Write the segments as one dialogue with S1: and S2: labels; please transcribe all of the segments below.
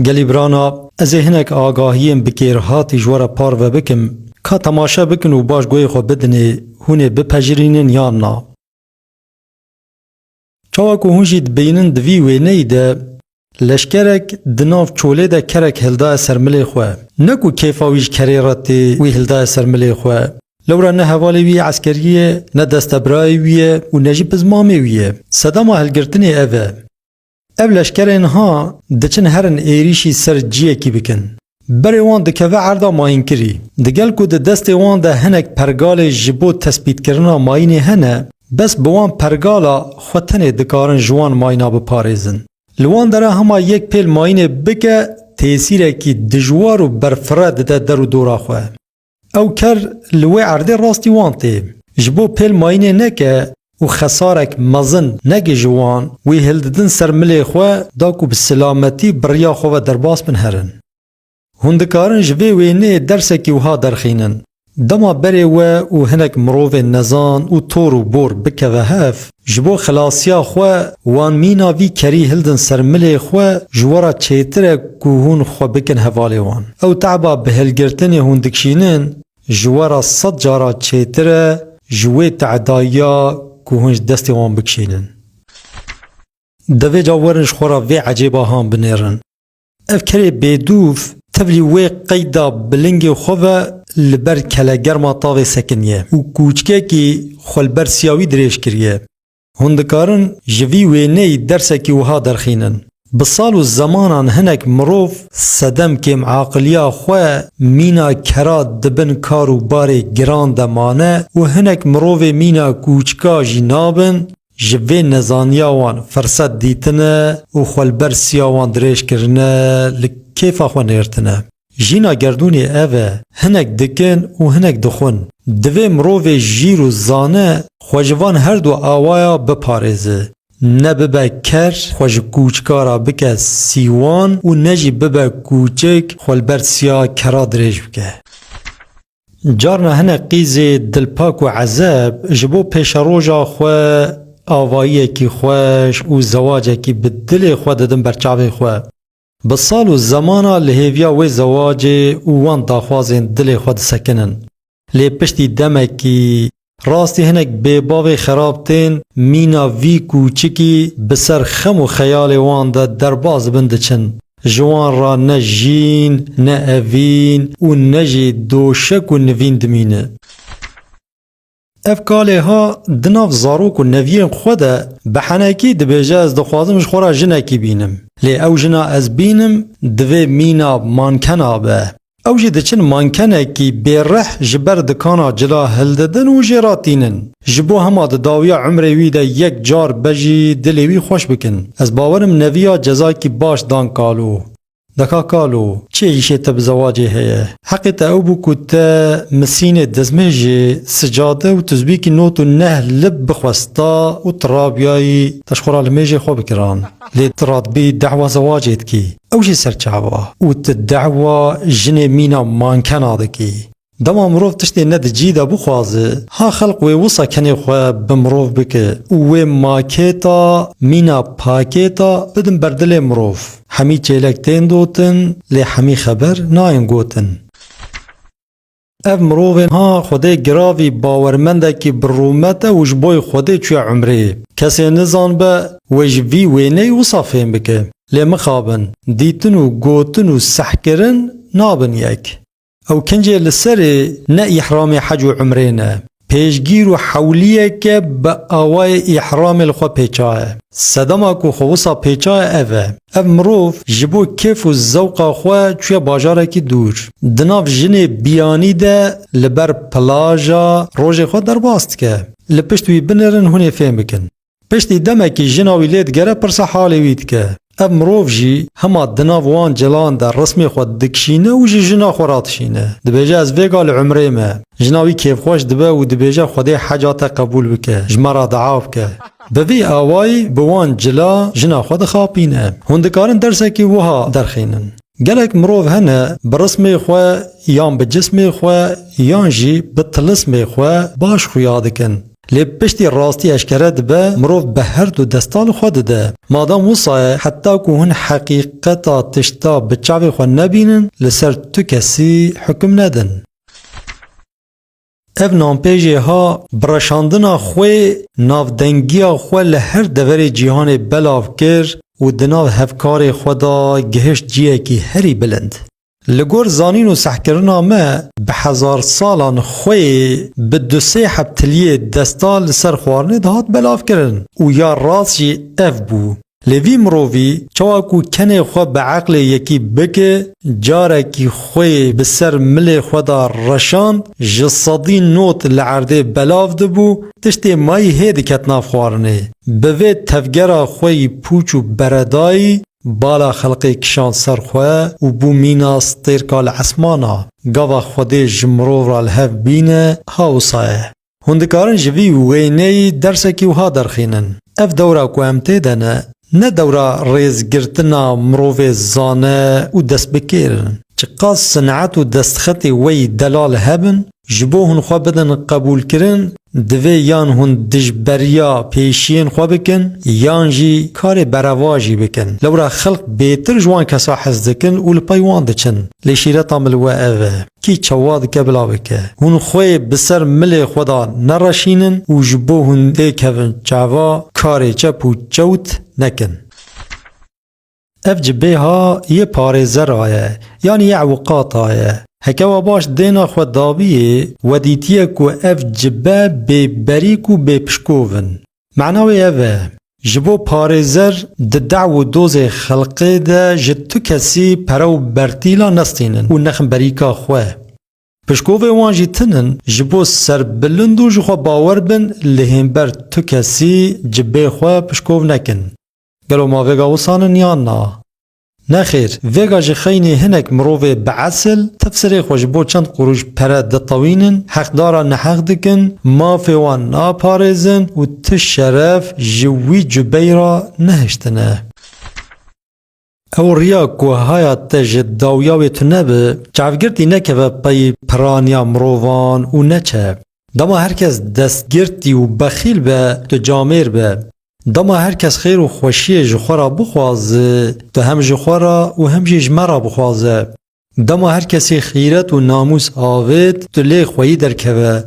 S1: گلی برانا از هنک آگاهیم بکیرهاتی جوارا پار و بکم که تماشا بکن و باش گوی خو بدنه هونه بپجرینن یا نا. چاوکو هنجید بینن دوی وینه ده لشکرک دناف چوله ده کرک هلده سرملی خواه نکو کیفاویش کریراتی وی هلده سرملی خواه لورا نه حوالی وی عسکریه نه دستبرای ویه و نجی بزمامی ویه صدام هلگرتنی اوه او لشکرین ها دچن هرن ایریشی سر جیه کی بکن بری وان دکوه عردا ماین کری دگل کو ده دست وان ده هنک پرگال جبو تثبیت کرنا ماینی هنه بس بوان پرگالا خوتنه دکارن جوان ماینا بپاريزن لوان داره هما یک پیل ماینه بکه تیسیره کی دجوار و برفرد ده درو دورا خواه او کر لوی عرده راستی وانته جبو پیل ماینه نکه و خسارک مزن نگه جوان وی هلددن سرملی خواه داکو بسلامتی بریا خواه درباس بن هرن هندکارن جوی وینه درسکی وها درخینن دما بری و هنک مروف نزان و تور و بور بکه و هف جبو خلاصیا خواه وان مینا وی کری هلدن سرملی خواه جوارا چیتره کوهون خواه بکن حوالی وان او تعبا بهلگرتن هندکشینن جوارا صد جارا چیتره جوی تعدایا کوهونج دستی وان بکشینن دوی جاورنش خورا وی عجیبا هم بنیرن افکری بیدوف تبلی وی قیدا بلنگ خواه لبر کلا گرما طاوی سکنیه و کوچکه کی خلبر سیاوی دریش کریه هندکارن جوی وینه درسکی وها درخینن بسال و زمانان هنک مروف صدم کم عاقلیا خواه مینا کرا دبن کارو بار گران دمانه و هنک مروف مینا کوچکا جنابن جوی نزانیاوان فرصت دیتنه و خلبر سیاوان دریش کرنه لکیفا خواه نیرتنه جینا گردونی اوه هنک دکن و هنک دخون دوی مروف جیر و زانه خوشوان هر دو آوایا بپارزه نه ببه کر خوش کوچکارا بکه سیوان و نجی ببه کوچک خلبر سیا کرا دریج بکه جارنا هنک قیز دلپاک و عذاب جبو پیش روژا خواه آوایی کی خوش و زواجه کی بدل خواه دادن برچاوی خواه بسال و زمانا لحیویا و زواج وان داخوازین دل خود سکنن لی پشتی دمکی راستی هنک بیباوی خرابتین مینا وی کوچکی بسر خم و خیال وان دا درباز بندچن جوان را نه جین نه اوین و نجی دوشک و نوین دمینه افکاله ها دناف زاروک و نوین خوده بحنکی دبیجه از دخوازمش خورا جنکی بینم لی او جنا از بینم دوی مینا مانکنا به او جی دچن مانکنه کی بیرح جبر دکانا جلا هلددن و جراتینن جبو هما داویا عمره وی ده یک جار بجی دلیوی خوش بکن از باورم نویا جزای کی باش دان کالو دکا کالو چه ایشه تب زواجه هیه حقیقتا او بو کتا مسین دزمه سجاده و تزبیکی نوتو نه لب بخوستا و ترابیایی تشخورا لمیجه خوب کران لی ترادبی دعوه زواجه کی او جی سرچاوه و تدعوه جن مینا مانکنا دکی دما مروف تشتی ند جیدا بخوازه ها خلق وی وصا کنی خواه بمروف بکه وی ماکیتا مینا پاکیتا بدن بردل مروف همی چیلک تین دوتن لی همی خبر ناین گوتن اف مروفین ها خوده گراوی باورمنده کی برومته وجبوی خوده چوی عمره کسی نزان به وجوی وینه وصا فهم بکه لی مخابن دیتن و گوتن و سحکرن نابن یک او کنجه لسر نه احرام حج و عمرینه پیشگیر و حولیه که با آوای احرام الخوا پیچاه صدما کو خوصا پیچاه اوه او مروف جبو کیف و زوقا خوا چوی باجاره کی دور دناف جن بیانی ده لبر پلاجا روژ خوا در باست که لپشتوی بنرن هونه فهم بکن پشتی دمه که جناوی لید گره پرسا حالی وید که اب مروف جی هما دناف وان جلان در رسمی خود دکشینه و جی جنا خوراتشینه دبیجه از ویگال عمره ما جناوی کیف خوش دبه و دبیجه خوده حاجات قبول بکه جمرا دعا بکه بوی آوای بوان جلا جنا خود خاپینه هندکارن درسه که وها درخینن گلک مروف هنه برسمی خواه یان بجسمی خواه یان جی بطلسمی خواه باش خویادکن لی پشتی راستی اشکره دبه مروف به هر دو دستال خود ده مادام وصایه حتی که هن حقیقتا تشتا بچاوی خود نبینن لسر تو کسی حکم ندن. اف نامپیجه ها برشاندنا خوی نافدنگیا خوی لهر دور جیهان بلاف کر و دناو هفکار خدا گهشت جیه کی هری بلند. لگور زانین و سحکرنا ما به 1000 سالان خوی به 2-3 حبتلیه دستال سر خوارنه دهات بلاف کرن و یا راست جی اف بو. لوی مرووی چواکو کنه خو به عقل یکی بکه جاره کی خوی به سر مل خدا رشاند جصدی نوت لعرده بلاف دبو تشتی مای هید کتناف خوارنه به تفگره خوی پوچ و بردایی بالا خلقی کشان سر خواه و بو میناس تیرکال عسمانا گاوا خوده جمرو را الهف بینه هاوسایه هندکارن جوی وینه درسکی و ها درخینن اف دورا کو امته دنه نه دورا ریزگرتنا مروف زانه و دست بکیرن چه قاس صنعت و دستخط وی دلال هبن جبو هن خواه بدن قبول کرن دوی یان هن دجبریا پیشین خواه بکن یان جی کار برواجی بکن لورا خلق بیتر جوان کسا حز دکن و لپایوان دچن لیشیرتا ملوه اوه کی چواد کبلا بکه هن خواه بسر مل خدا نرشینن و جبو هن دی کون چاوا کار چپ و چوت نکن اف جبه ها یه پارزر آیه یعنی یه عوقات آیه هکوا باش دینا خود دابیه و دیتیه که اف جبه بی بریک و بی پشکوون معناوی اوه جبو پارزر ده دعو دوز خلقه ده جتو کسی پرو برتیلا نستینن و نخم بریکا خواه پشکوه وانجی تنن جبو سر بلندو جخوا باور بن لهم بر تو کسی جبه خواه پشکوه نکن گلو ما ویگا وصانن یا نا نخیر ویگا جخینی هنک مروه بعسل تفسیر خوش بو چند قروش پرد دطوینن حق دارا نحق دکن ما فیوان نا پارزن و تشرف جوی جبیرا نهشتنه او ریا که هایا تجد داویاوی تو نبه چافگرتی نکه و پی پرانیا مروان و نچه دما هرکس دستگرتی و بخیل به تو جامیر به دما هرکس خیر و خوشی جخورا بخوازه تو هم جخورا و هم جمرا بخوازه دما هرکسی خیرت و ناموس آوید تو لی خویی درکوه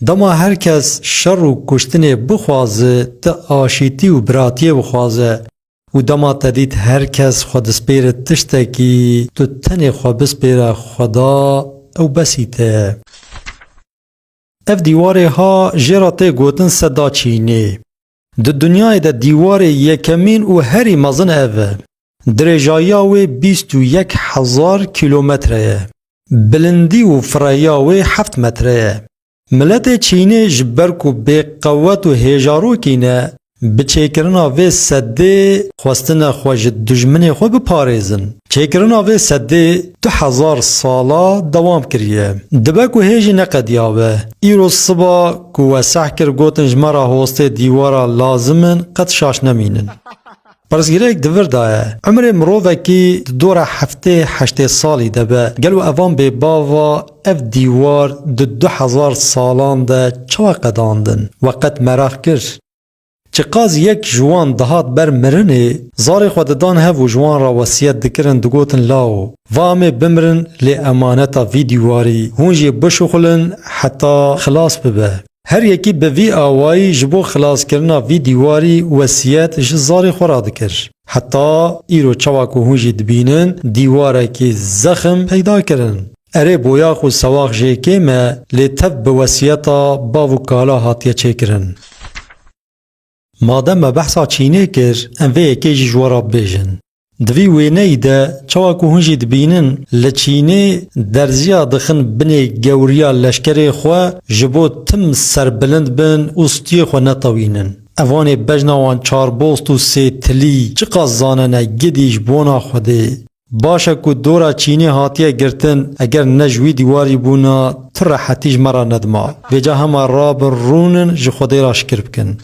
S1: دما هرکس شر و کشتن بخوازه تو آشیتی و براتی بخوازه و دما تدید هرکس خود سپیر تشتکی تو تنی خود بسپیر خدا او بسیته اف دیواره ها جراته گوتن صدا چینه د دنیای د دیوار یکمین و هری مزن اوه درجایاوی 21,000 کیلومتره بلندی و فرایاوی 7 متره ملت چینه جبرکو بی قوت و هیجارو کینه بچیکرنا وی سده خواستن خوش دجمن خو بپاريزن چیکرنا وی سده 2000 سالا دوام کریه دبکو هیجی نقدیابه ایرو صبا کو وسح کر گوتن جمرا هوسته دیوارا لازمن قد شاش نمینن پرسگیرک دور دایه عمر مروه کی دور هفته 8 سالی دبه گلو اوان به باوا اف دیوار 2000 سالان ده چوا قداندن وقت مراخ کر چه قاز یک جوان دهات بر مرنه زار خوددان هف و جوان را وصیت دکرن دگوتن لاو وامه بمرن لی امانتا ویدیواری هونجی بشخلن حتی خلاص ببه هر یکی به وی آوائی جبو خلاص کرنا ویدیواری وصیت جزار خورا دکر حتی ایرو چواکو هونجی دبینن دیواره کی زخم پیدا کرن اره بویاخ و سواخ جیکه ما لی تف بوصیتا باو کالا هاتیه چکرن مادم بحثا چینه کر ام وی اکیجی جوارا بیجن دوی وینه ایده چواکو هنجی دبینن لچینه درزیا دخن بنی گوریا لشکر خواه جبو تم سربلند بن استی خو نتاوینن اوان بجنوان 4 بوست و 3 تلی چقا زاننه گدیش بونا خوده باشه که دورا چینی هاتیه گرتن اگر نجوی دیواری بونا تر حتیج مرا ندما ویجا همه راب رونن جو خوده را شکر بکن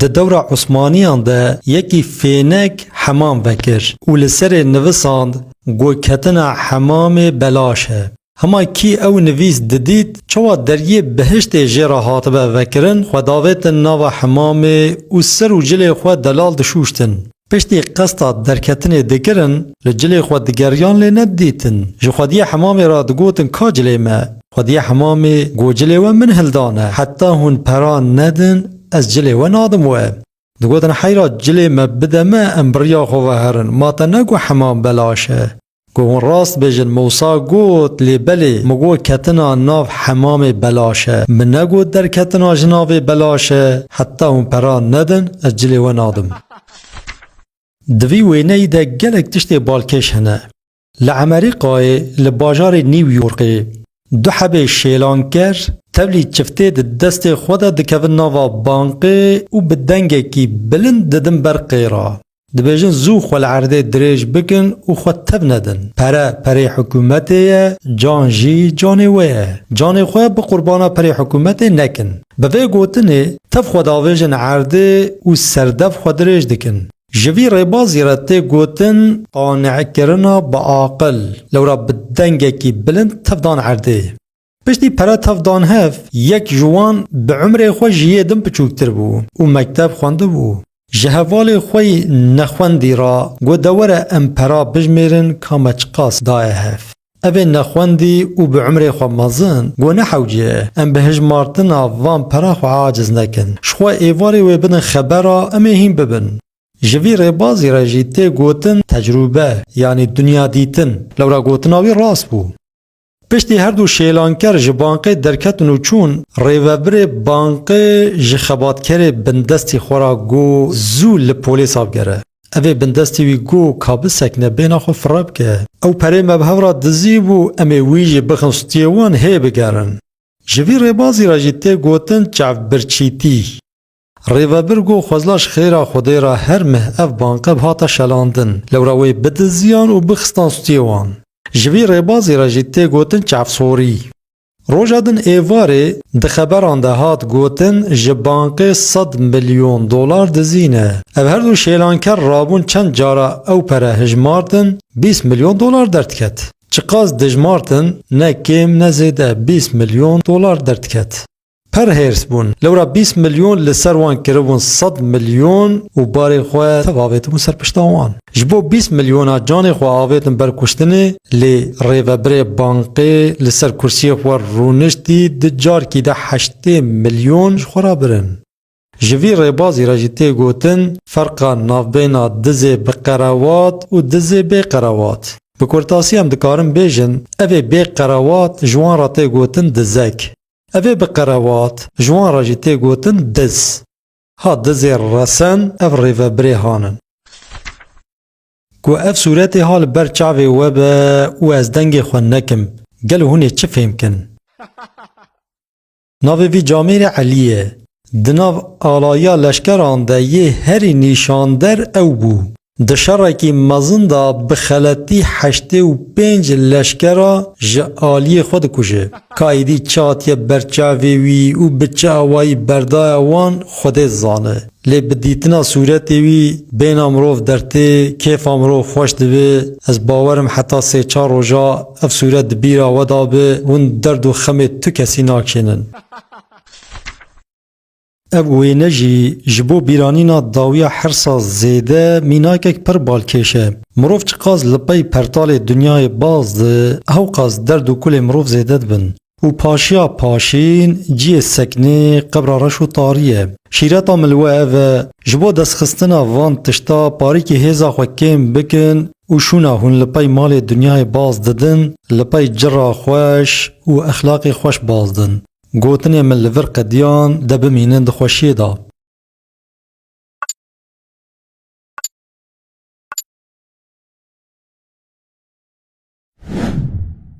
S1: د دور عثمانیان ده یکی فینک حمام وکر و لسر نوساند گو کتنا حمام بلاشه هما کی او نویس ددید چوا دریه بهشت جیرا هاتبه وکرن خداوت ناو حمام و سر و جل خود دلال دشوشتن. پشتی قصتا درکتن دکرن لجل خود دگریان لی ندیتن. جو خودی حمام را دگوتن کا جلی ما. خودی حمام گو جلی و من هلدانه حتی هون پران ندن از جلی و نادم و. دگوتن حیرا جلی ما بده ما امبریا خوهرن ما تا نگو حمام بلاشه. گوهن راست بیجن موسا گوت لی بلی مگو کتنا ناف حمام بلاشه من نگو در کتنا جناف بلاشه حتی هم پران ندن از جلی و نادم. دوی وینه ده گلک تشتی بالکش هنه. لعمریقای لباجار نیویورقی دو حبه شیلانکر تبلی چفته ده دست خود دکوین ناوا بانقی و بدنگه کی بلند ددن برقی را. دبیجن زو خو العرده دریج بکن و خود تب ندن. پره حکومته جان جی جانی ویه. جانی خواه بقربانا پره حکومته نکن. بوی گوتنه تب خود آویجن عرده و سردف خود دریج دکن. جوی ریبازی را تی گوتن قانع کرنا با عاقل. لورا بدنگه کی بلند تفدان عرده. پشتی پره تفدان هف یک جوان به عمر خواه جیه دم پچوکتر بو و مکتب خوانده بو. جهوال خوی نخوندی را گو دوره امپرا بجمیرن کامچ قاس دای هف. اوه نخوندی و به عمر خو مزن گو نحوجه ام به هجمارتنا وان پرا خو عاجز نکن. شخوا ایواری و بدن خبره امه هیم ببن. جوی ریبازی را جیته گوتن تجربه یعنی دنیا دیتن. لورا گوتناوی راست بو. پشتی هر دو شیلانکر جبانقی درکتن و چون ریوبر بانقی جخباتکر بندستی خورا گو زو لپولیس آبگره. اوه بندستی وی گو کابل سکنه بینا خو فراب که. او پره مبهو را دزیبو امه ویجی بخن ستیوان هی بگرن. جوی ریبازی را جیته گوتن چعف برچیتی. ریوبر گو خوزلاش خیره خوده را هر مه اف بانقب هاتا شلاندن. لوراوی بدزیان و بخستان ستیوان. جوی ریبازی را جیته گوتن چعف سوری. روژادن ایواره ده خبران ده هات گوتن جبانقی 100 میلیون دلار دزینه. او هر دو شیلانکر رابون چند جارا او پره هجمارتن 20 میلیون دلار درد کت. چقاز دجمارتن نه کم نه زیده 20 میلیون دلار درد کت. پر هرس بون لورا 20 میلیون لسر وان کربون 100 میلیون و باری خواه تباویتمون سر پشتاوان. جبو 20 میلیون جان خواه آویتم برکشتنه لی ریوبر بانقی لسر کرسی خواه رونشتی دجار کی ده 8 میلیون خورا برن. جوی ریبازی را جیته گوتن فرقا ناف بینا دزه بقروات و دزه بقروات. بکورتاسی هم دکارم بیجن اوه بقروات جوان را تی گوتن دزک. اوه بقروات جوان را جیته گوتن دز. ها دزی رسن او ریوبری هانن. گو اف صورت حال برچاوی وبه و از دنگ خون نکم. گلو هونه چه فهم کن؟ ناوی وی جامعه علیه. دناو آلایا لشکران ده یه هری نیشاندر او بو. دشارکی مزن دا بخلطی 85 لشکرا جعالی خود کشه. کایدی چاتی برچاوی وی و بچه آوائی بردای وان خود زانه. لی بدیتنا صورتی وی بین امروف درته کیف امروف خوش دوی از باورم حتی 3-4 روژا اف صورت بیرا ودا به ون درد و خمه تو کسی ناکشنن. اب وینه جی جبو بیرانینا داویا حرسا زیده میناکک پر بالکشه. مروف چقاز لپای پرتال دنیای باز ده او قاز درد و کل مروف زیده بن. و پاشیا پاشین جی سکنی قبر رشو طاریه. شیرتا ملوه و جبو دست خستنا وان تشتا پاری که هیزا خوکیم بکن و شونا هون لپای مال دنیای باز ددن لپای جرا خوش و اخلاق خوش باز دن. گوتنی من لور قدیان ده بمینن ده خوشی دا.